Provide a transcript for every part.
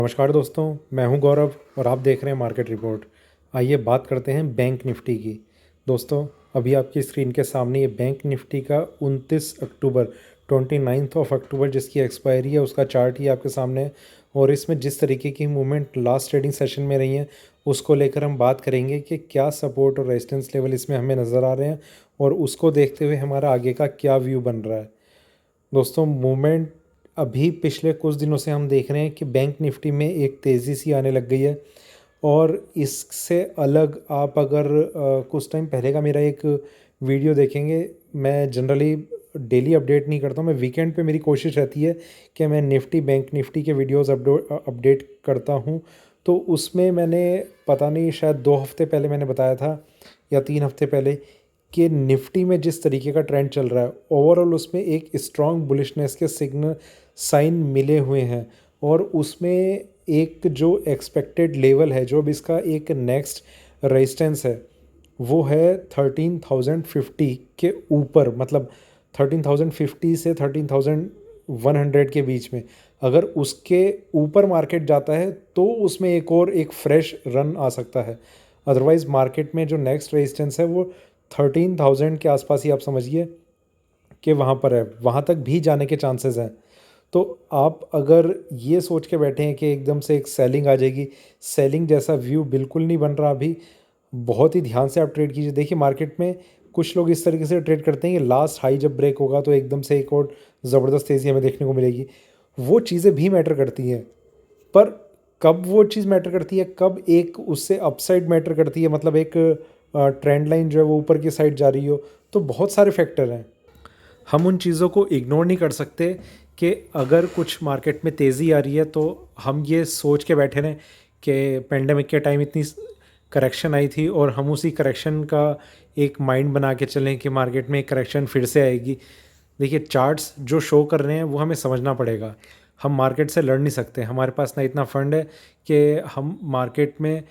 नमस्कार दोस्तों, मैं हूं गौरव और आप देख रहे हैं मार्केट रिपोर्ट। आइए बात करते हैं बैंक निफ्टी की। दोस्तों, अभी आपकी स्क्रीन के सामने ये बैंक निफ्टी का 29 अक्टूबर 29th ऑफ अक्टूबर जिसकी एक्सपायरी है उसका चार्ट ही आपके सामने है। और इसमें जिस तरीके की मूवमेंट लास्ट ट्रेडिंग सेशन में रही है उसको लेकर हम बात करेंगे कि क्या सपोर्ट और रेजिस्टेंस लेवल इसमें हमें नज़र आ रहे हैं और उसको देखते हुए हमारा आगे का क्या व्यू बन रहा है। दोस्तों, मूवमेंट अभी पिछले कुछ दिनों से हम देख रहे हैं कि बैंक निफ्टी में एक तेज़ी सी आने लग गई है। और इससे अलग आप अगर कुछ टाइम पहले का मेरा एक वीडियो देखेंगे, मैं जनरली डेली अपडेट नहीं करता हूँ, मैं वीकेंड पे मेरी कोशिश रहती है कि मैं निफ्टी बैंक निफ्टी के वीडियोस अपडेट करता हूँ। तो उसमें मैंने पता नहीं शायद 2 हफ्ते पहले मैंने बताया था या 3 हफ्ते पहले कि निफ्टी में जिस तरीके का ट्रेंड चल रहा है ओवरऑल उसमें एक स्ट्रॉन्ग बुलिशनेस के सिग्नल साइन मिले हुए हैं। और उसमें एक जो एक्सपेक्टेड लेवल है, जो अब इसका एक नेक्स्ट रेजिस्टेंस है, वो है 13,050 के ऊपर, मतलब 13,050 से 13,100 के बीच में। अगर उसके ऊपर मार्केट जाता है तो उसमें एक फ्रेश रन आ सकता है। अदरवाइज़ मार्केट में जो नेक्स्ट रेजिस्टेंस है वो 13,000 के आसपास ही आप समझिए कि वहाँ पर है, वहाँ तक भी जाने के चांसेस हैं। तो आप अगर ये सोच के बैठे हैं कि एकदम से एक सेलिंग आ जाएगी, सेलिंग जैसा व्यू बिल्कुल नहीं बन रहा अभी। बहुत ही ध्यान से आप ट्रेड कीजिए। देखिए, मार्केट में कुछ लोग इस तरीके से ट्रेड करते हैं कि लास्ट हाई जब ब्रेक होगा तो एकदम से एक और ज़बरदस्त तेज़ी हमें देखने को मिलेगी। वो चीज़ें भी मैटर करती हैं, पर कब वो चीज़ मैटर करती है, कब एक उससे अपसाइड मैटर करती है, मतलब एक ट्रेंड लाइन जो है वो ऊपर की साइड जा रही हो, तो बहुत सारे फैक्टर हैं। हम उन चीज़ों को इग्नोर नहीं कर सकते कि अगर कुछ मार्केट में तेज़ी आ रही है तो हम ये सोच के बैठे रहें कि पेंडेमिक के टाइम इतनी करेक्शन आई थी और हम उसी करेक्शन का एक माइंड बना के चलें कि मार्केट में एक करेक्शन फिर से आएगी। देखिए, चार्ट्स जो शो कर रहे हैं वो हमें समझना पड़ेगा। हम मार्केट से लड़ नहीं सकते, हमारे पास ना इतना फंड है कि हम मार्केट में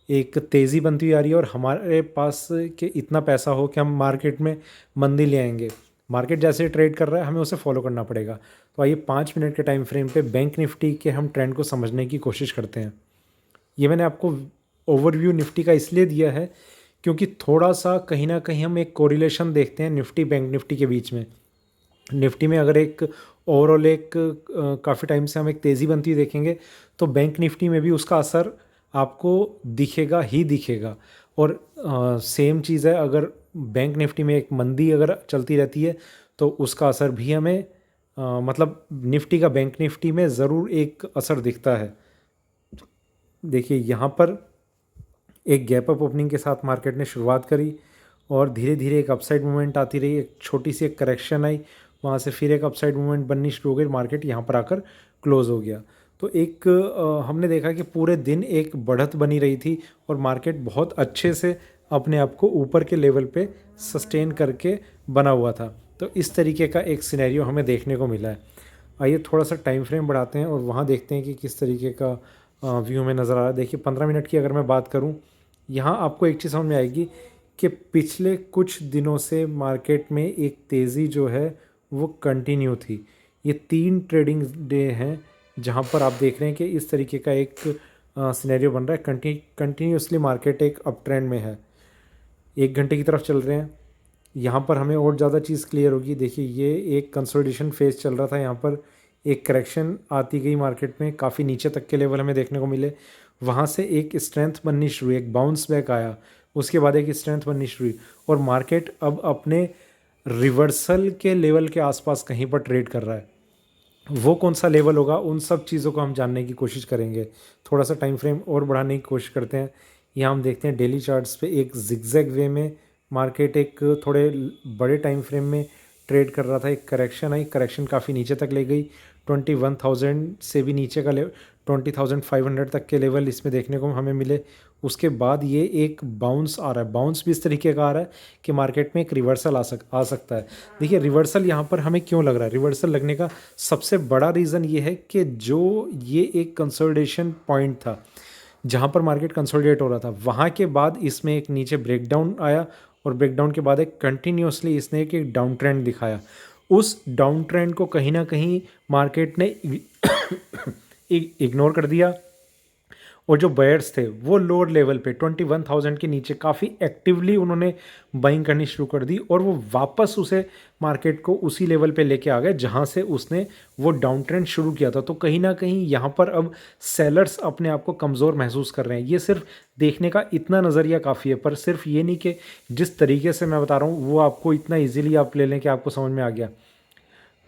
एक तेज़ी बनती हुई आ रही है और हमारे पास कि इतना पैसा हो कि हम मार्केट में मंदी ले आएंगे। मार्केट जैसे ट्रेड कर रहा है हमें उसे फॉलो करना पड़ेगा। तो आइए 5 मिनट के टाइम फ्रेम पे बैंक निफ्टी के हम ट्रेंड को समझने की कोशिश करते हैं। ये मैंने आपको ओवरव्यू निफ्टी का इसलिए दिया है क्योंकि थोड़ा सा कहीं ना कहीं हम एक कोरिलेशन देखते हैं निफ्टी बैंक निफ्टी के बीच में। निफ्टी में अगर एक ओवरऑल एक काफ़ी टाइम से हम एक तेज़ी बनती हुई देखेंगे तो बैंक निफ्टी में भी उसका असर आपको दिखेगा ही दिखेगा। और सेम चीज़ है, अगर बैंक निफ्टी में एक मंदी अगर चलती रहती है तो उसका असर भी हमें मतलब निफ्टी का बैंक निफ्टी में ज़रूर एक असर दिखता है। देखिए, यहाँ पर एक गैप अप ओपनिंग के साथ मार्केट ने शुरुआत करी और धीरे धीरे एक अपसाइड मूवमेंट आती रही, एक छोटी सी एक करेक्शन आई, वहाँ से फिर एक अपसाइड मूवमेंट बननी शुरू हो गई, मार्केट यहाँ पर आकर क्लोज हो गया। तो एक हमने देखा कि पूरे दिन एक बढ़त बनी रही थी और मार्केट बहुत अच्छे से अपने आप को ऊपर के लेवल पे सस्टेन करके बना हुआ था। तो इस तरीके का एक सिनेरियो हमें देखने को मिला है। आइए थोड़ा सा टाइम फ्रेम बढ़ाते हैं और वहाँ देखते हैं कि किस तरीके का व्यू में नज़र आ रहा है। देखिए, 15 मिनट की अगर मैं बात करूँ, यहाँ आपको एक चीज़ समझ में आएगी कि पिछले कुछ दिनों से मार्केट में एक तेज़ी जो है वो कंटिन्यू थी। ये 3 ट्रेडिंग डे हैं जहाँ पर आप देख रहे हैं कि इस तरीके का एक सिनेरियो बन रहा है। कंटिन्यूसली मार्केट एक अप ट्रेंड में है, 1 घंटे की तरफ चल रहे हैं। यहाँ पर हमें और ज़्यादा चीज़ क्लियर होगी। देखिए, ये एक कंसोलिडेशन फेज चल रहा था, यहाँ पर एक करेक्शन आती गई मार्केट में, काफ़ी नीचे तक के लेवल हमें देखने को मिले, वहाँ से एक स्ट्रेंथ बननी शुरू हुई, एक बाउंस बैक आया, उसके बाद एक स्ट्रेंथ बननी शुरू हुई और मार्केट अब अपने रिवर्सल के लेवल के आसपास कहीं पर ट्रेड कर रहा है। वो कौन सा लेवल होगा, उन सब चीज़ों को हम जानने की कोशिश करेंगे। थोड़ा सा टाइम फ्रेम और बढ़ाने की कोशिश करते हैं। यहाँ हम देखते हैं डेली चार्ट्स पे एक जिगजैग वे में मार्केट एक थोड़े बड़े टाइम फ्रेम में ट्रेड कर रहा था। एक करेक्शन आई, करेक्शन काफ़ी नीचे तक ले गई, 21,000 से भी नीचे का लेवल 20,500 तक के लेवल इसमें देखने को हमें मिले। उसके बाद ये एक बाउंस आ रहा है, बाउंस भी इस तरीके का आ रहा है कि मार्केट में एक रिवर्सल आ सकता है। देखिए, रिवर्सल यहाँ पर हमें क्यों लग रहा है, रिवर्सल लगने का सबसे बड़ा रीज़न ये है कि जो ये एक कंसोलिडेशन पॉइंट था जहाँ पर मार्केट कंसोलिडेट हो रहा था, वहाँ के बाद इसमें एक नीचे ब्रेकडाउन आया और ब्रेकडाउन के बाद एक कंटिन्यूसली इसने एक डाउन ट्रेंड दिखाया। उस डाउन ट्रेंड को कहीं ना कहीं मार्केट ने इग्नोर कर दिया और जो बायर्स थे वो लोअर लेवल पे 21,000 के नीचे काफ़ी एक्टिवली उन्होंने बाइंग करनी शुरू कर दी और वो वापस उसे मार्केट को उसी लेवल पे लेके आ गए जहाँ से उसने वो डाउन ट्रेंड शुरू किया था। तो कहीं ना कहीं यहाँ पर अब सेलर्स अपने आप को कमज़ोर महसूस कर रहे हैं। ये सिर्फ देखने का इतना नज़रिया काफ़ी है, पर सिर्फ ये नहीं कि जिस तरीके से मैं बता रहा हूँ वो आपको इतना ईजिली आप ले लें कि आपको समझ में आ गया।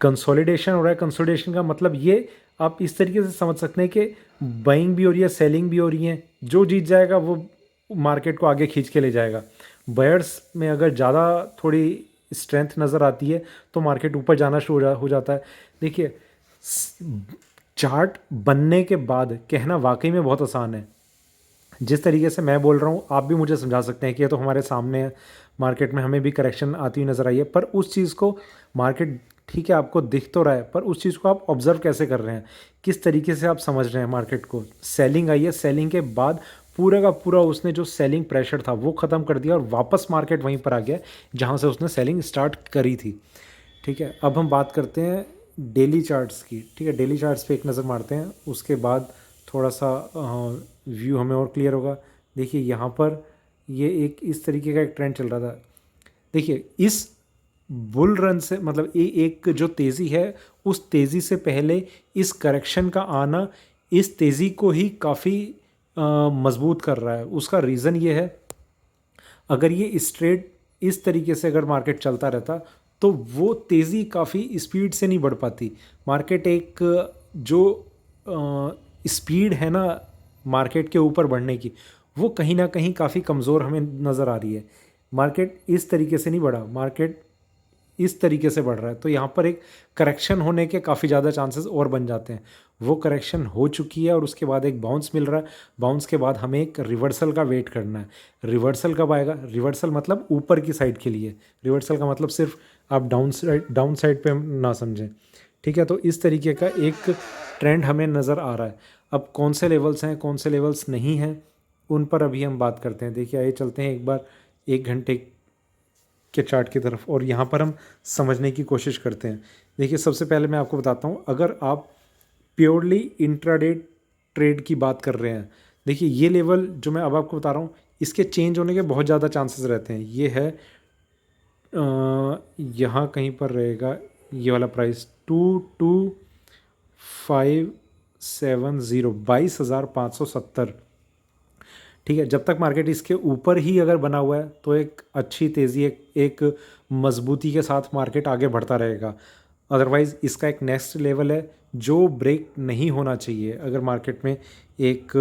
कंसोलिडेशन हो रहा है। कंसोलिडेशन का मतलब ये आप इस तरीके से समझ सकते हैं कि बाइंग भी हो रही है, सेलिंग भी हो रही है। जो जीत जाएगा वो मार्केट को आगे खींच के ले जाएगा। बायर्स में अगर ज़्यादा थोड़ी स्ट्रेंथ नज़र आती है तो मार्केट ऊपर जाना शुरू हो जाता है। देखिए, चार्ट बनने के बाद कहना वाकई में बहुत आसान है। जिस तरीके से मैं बोल रहा हूँ आप भी मुझे समझा सकते हैं कि ये तो हमारे सामने है, मार्केट में हमें भी करेक्शन आती हुई नज़र आई है, पर उस चीज़ को मार्केट ठीक है आपको दिख तो रहा है, पर उस चीज़ को आप ऑब्जर्व कैसे कर रहे हैं, किस तरीके से आप समझ रहे हैं मार्केट को। सेलिंग आई है, सेलिंग के बाद पूरा का पूरा उसने जो सेलिंग प्रेशर था वो ख़त्म कर दिया और वापस मार्केट वहीं पर आ गया जहाँ से उसने सेलिंग स्टार्ट करी थी। ठीक है, अब हम बात करते हैं डेली चार्ट्स की। ठीक है, डेली चार्ट्स पे एक नज़र मारते हैं, उसके बाद थोड़ा सा व्यू हमें और क्लियर होगा। देखिए यहाँ पर ये एक इस तरीके का एक ट्रेंड चल रहा था। देखिए इस बुल रन से मतलब एक जो तेज़ी है उस तेज़ी से पहले इस करेक्शन का आना इस तेज़ी को ही काफ़ी मजबूत कर रहा है। उसका रीज़न ये है, अगर ये स्ट्रेट इस तरीके से अगर मार्केट चलता रहता तो वो तेज़ी काफ़ी स्पीड से नहीं बढ़ पाती। मार्केट एक जो स्पीड है ना मार्केट के ऊपर बढ़ने की, वो कहीं ना कहीं काफ़ी कमज़ोर हमें नज़र आ रही है। मार्केट इस तरीके से नहीं बढ़ा, मार्केट इस तरीके से बढ़ रहा है। तो यहाँ पर एक करेक्शन होने के काफ़ी ज़्यादा चांसेस और बन जाते हैं। वो करेक्शन हो चुकी है और उसके बाद एक बाउंस मिल रहा है। बाउंस के बाद हमें एक रिवर्सल का वेट करना है। रिवर्सल कब आएगा? रिवर्सल मतलब ऊपर की साइड के लिए। रिवर्सल का मतलब सिर्फ आप डाउन साइड पे ना समझें। ठीक है, तो इस तरीके का एक ट्रेंड हमें नज़र आ रहा है। अब कौन से लेवल्स हैं कौन से लेवल्स नहीं हैं उन पर अभी हम बात करते हैं। देखिए आइए चलते हैं एक बार 1 घंटे के चार्ट की तरफ और यहाँ पर हम समझने की कोशिश करते हैं। देखिए सबसे पहले मैं आपको बताता हूँ, अगर आप प्योरली इंट्राडे ट्रेड की बात कर रहे हैं, देखिए ये लेवल जो मैं अब आपको बता रहा हूँ इसके चेंज होने के बहुत ज़्यादा चांसेस रहते हैं। ये है यहाँ कहीं पर रहेगा ये वाला प्राइस 22,570 22,570। ठीक है, जब तक मार्केट इसके ऊपर ही अगर बना हुआ है तो एक अच्छी तेज़ी एक मजबूती के साथ मार्केट आगे बढ़ता रहेगा। अदरवाइज़ इसका एक नेक्स्ट लेवल है जो ब्रेक नहीं होना चाहिए। अगर मार्केट में एक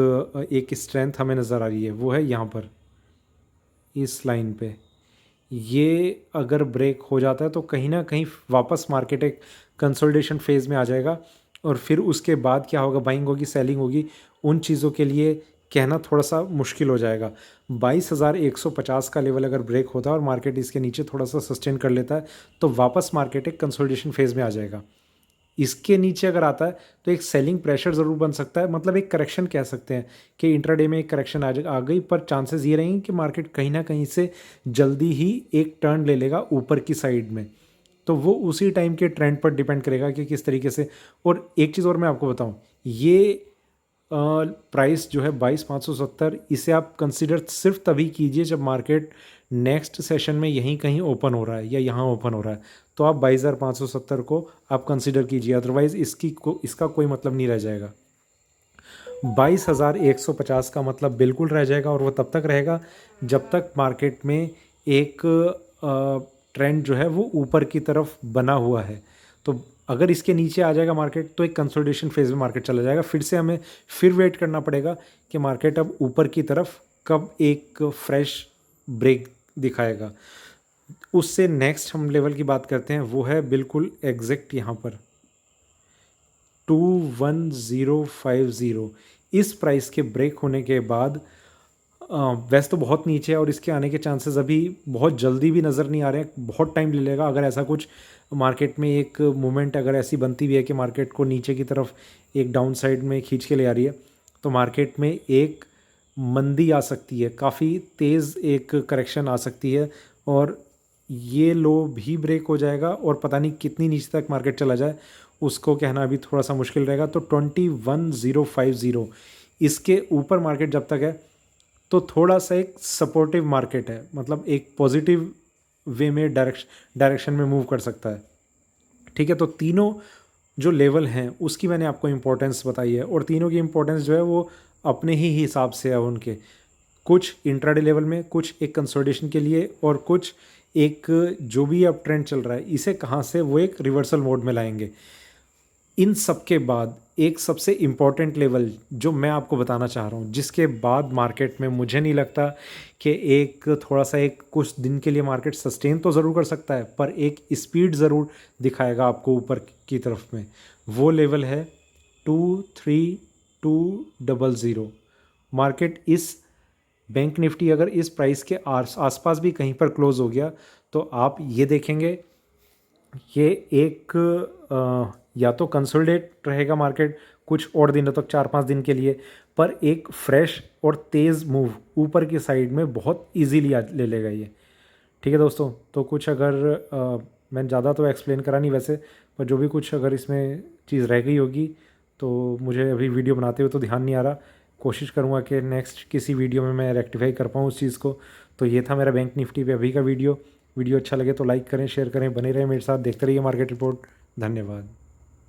स्ट्रेंथ हमें नज़र आ रही है वो है यहाँ पर इस लाइन पे। ये अगर ब्रेक हो जाता है तो कहीं ना कहीं वापस मार्केट एक कंसोलिडेशन फेज़ में आ जाएगा और फिर उसके बाद क्या होगा, बाइंग होगी सेलिंग होगी, उन चीज़ों के लिए कहना थोड़ा सा मुश्किल हो जाएगा। 22,150 का लेवल अगर ब्रेक होता है और मार्केट इसके नीचे थोड़ा सा सस्टेन कर लेता है तो वापस मार्केट एक कंसोलिडेशन फेज़ में आ जाएगा। इसके नीचे अगर आता है तो एक सेलिंग प्रेशर ज़रूर बन सकता है, मतलब एक करेक्शन कह सकते हैं कि इंट्राडे में एक करेक्शन आ गई, पर चांसेस ये रहेंगे कि मार्केट कहीं ना कहीं से जल्दी ही एक टर्न ले लेगा ऊपर की साइड में। तो वो उसी टाइम के ट्रेंड पर डिपेंड करेगा कि किस तरीके से। और एक चीज़ और मैं आपको बताऊं, ये प्राइस जो है 22,570 इसे आप कंसिडर सिर्फ तभी कीजिए जब मार्केट नेक्स्ट सेशन में यहीं कहीं ओपन हो रहा है या यहाँ ओपन हो रहा है, तो आप 22,570 को आप कंसिडर कीजिए। अदरवाइज़ इसका कोई मतलब नहीं रह जाएगा। 22,150 का मतलब बिल्कुल रह जाएगा और वो तब तक रहेगा जब तक मार्केट में एक ट्रेंड जो है वो ऊपर की तरफ बना हुआ है। तो अगर इसके नीचे आ जाएगा मार्केट तो एक कंसोलिडेशन फेज में मार्केट चला जाएगा। फिर से हमें फिर वेट करना पड़ेगा कि मार्केट अब ऊपर की तरफ कब एक फ्रेश ब्रेक दिखाएगा। उससे नेक्स्ट हम लेवल की बात करते हैं, वो है बिल्कुल एग्जैक्ट यहाँ पर 21,050। इस प्राइस के ब्रेक होने के बाद वैसे तो बहुत नीचे है और इसके आने के चांसेस अभी बहुत जल्दी भी नज़र नहीं आ रहे हैं, बहुत टाइम ले लेगा। अगर ऐसा कुछ मार्केट में एक मूवमेंट अगर ऐसी बनती भी है कि मार्केट को नीचे की तरफ एक डाउन साइड में खींच के ले आ रही है तो मार्केट में एक मंदी आ सकती है, काफ़ी तेज़ एक करेक्शन आ सकती है और ये लो भी ब्रेक हो जाएगा और पता नहीं कितनी नीचे तक मार्केट चला जाए उसको कहना अभी थोड़ा सा मुश्किल रहेगा। तो 21,050 इसके ऊपर मार्केट जब तक है तो थोड़ा सा एक सपोर्टिव मार्केट है, मतलब एक पॉजिटिव वे में डायरेक्शन में मूव कर सकता है। ठीक है, तो तीनों जो लेवल हैं उसकी मैंने आपको इम्पोर्टेंस बताई है, और तीनों की इम्पोर्टेंस जो है वो अपने ही हिसाब से है उनके, कुछ इंट्राडे लेवल में, कुछ एक कंसोलिडेशन के लिए, और कुछ एक जो भी अब ट्रेंड चल रहा है इसे कहाँ से वो एक रिवर्सल मोड में लाएंगे। इन सब के बाद एक सबसे इम्पॉर्टेंट लेवल जो मैं आपको बताना चाह रहा हूँ, जिसके बाद मार्केट में मुझे नहीं लगता कि एक थोड़ा सा एक कुछ दिन के लिए मार्केट सस्टेन तो ज़रूर कर सकता है, पर एक स्पीड ज़रूर दिखाएगा आपको ऊपर की तरफ में। वो लेवल है 23200। मार्केट इस बैंक निफ्टी अगर इस प्राइस के आसपास भी कहीं पर क्लोज हो गया तो आप ये देखेंगे ये एक या तो कंसोलिडेट रहेगा मार्केट कुछ और दिनों तक, 4-5 दिन के लिए, पर एक फ्रेश और तेज़ मूव ऊपर की साइड में बहुत इजीली ले लेगा ये। ठीक है दोस्तों, तो कुछ अगर मैंने ज़्यादा तो एक्सप्लेन करा नहीं वैसे, पर जो भी कुछ अगर इसमें चीज़ रह गई होगी तो मुझे अभी वीडियो बनाते हुए तो ध्यान नहीं आ रहा, कोशिश करूँगा कि नेक्स्ट किसी वीडियो में मैं रेक्टिफाई कर पाऊँ उस चीज़ को। तो ये था मेरा बैंक निफ्टी पे अभी का वीडियो। वीडियो अच्छा लगे तो लाइक करें, शेयर करें, बने रहें मेरे साथ, देखते रहिए मार्केट रिपोर्ट। धन्यवाद।